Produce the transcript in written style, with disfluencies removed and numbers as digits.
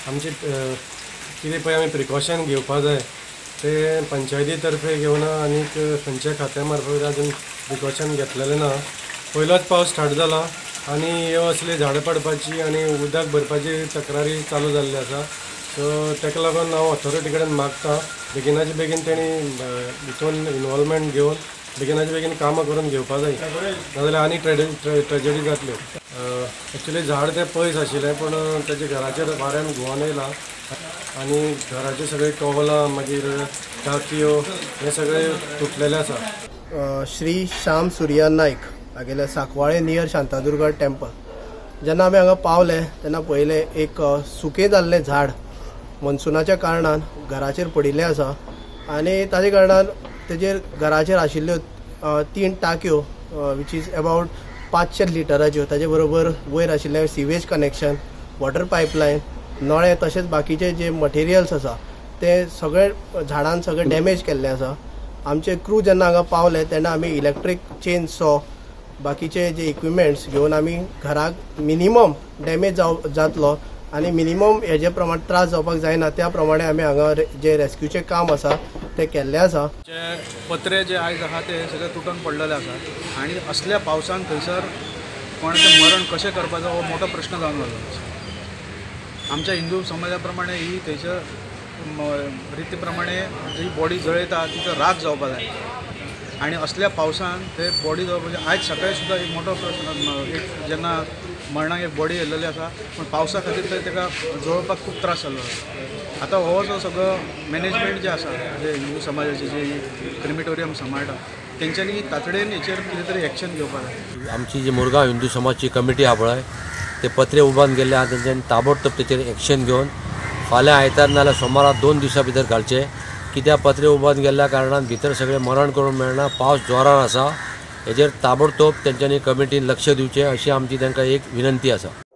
आमचे कितें पळय आमी प्रिकॉशन घेवपा जाय ते पंचायती तर्फे घेवना आनी खंयच्या खात्या मार्फत अजून प्रिकॉशन घेतलेले ना। पयलोच पावस स्टार्ट जाला आनी ह्यो असली झाडां पडपाची आनी उदक भरपाची तक्रारी चालू जाल्ली आसा। सो ताका लागून हांव ऑथॉरिटी कडेन मागता बेगिनाचे बेगीन तेणी हितून इनवॉल्वमेंट घेवन बेगिनाचे बेगीन कामां करून घेवपा जाय, नाजाल्यार आनी ट्रेजेडी जातल्यो। एक्चुली झाड ते पयस आशिल्लें पूण तेजे घराचेर वाऱ्यान घुंवोन येयला आनी घराचे सगळे कवलां मागीर टाकयो हे सगळे तुटलेले आसा। श्री श्याम सुर्या नायक हागेले साकवाळे नियर शांतादुर्गा टेम्पल। जेन्ना आमी हांगा पावले तेन्ना पयले एक सुकें जाल्लें झाड मनसुनाच्या कारणान घराचेर पडिल्लें आसा आनी ताजे कारणान तेजेर घराचेर आशिल्ल्यो 3 टाकयो वीच इज अबावट 500 लिटराच्यो, ताजे बरोबर वयर आशिल्लें सिवेज कनेक्शन, वॉटर पायपलायन, नळे तशेंच बाकीचे जे मटेरियल्स आसा ते सगळे झाडान सगळे डॅमेज केल्ले आसा। आमचे क्रू जेन्ना हांगा पावले तेन्ना आमी इलेक्ट्रीक चेन सॉ बाकीचे जे इक्विपमेंट्स घेवन आमी घराक मिनिमम डॅमेज जातलो आनी मिनिमम हेजे प्रमाण त्रास जावपाक जायना त्या प्रमाणे आमी हांगा जे रेस्क्यूचे काम आसा ते केल्ले आसा। जे पत्रे जे आयज आहा ते सगळे तुटून पडलेले आसा आनी असल्या पावसान थंयसर कोणाचें मरण कशें करपाचो हो मोठो प्रश्न जावन आसा। आमच्या हिंदू समाजा प्रमाणे ही थंयसर रिती प्रमाणे जी बॉडी जळयता तिचो राग जावपाक जाय आनी असल्या पावसान ते बॉडी जावपाचे आयज सकाळी सुद्दां एक मोठो प्रश्न एक जेन्ना मरणाक एक बॉडी येयल्लेली आसा पूण पावसा खातीर थंय ताका जळोवपाक खूब त्रास जाल्लो आसा। आतां हो जो सगळो मॅनेजमेंट जे आसा जे हिंदू समाजाचे जे क्रिमेटोरियम सांबाळटा तेंच्यांनी तातडीन हेचेर कितें तरी एक्शन घेवपाक जाय। आमची जी मुरगांव हिंदू समाजची कमिटी आहा पळय ते पत्रे उबान गेल्ले आहा तेंच्यांनी ताबडतोब तेचेर एक्शन घेवन फाल्यां आयतार नाल्यार सोमारा 2 दिसां भितर घालचे, कित्याक पत्रे उबान गेल्ल्या कारणान भितर सगळे मरण करूंक मेळना, पावस जोरान आसा, हेजेर ताबडतोब तेंच्यांनी कमिटीन लक्ष दिवचें अशी आमची तांकां एक विनंती आसा।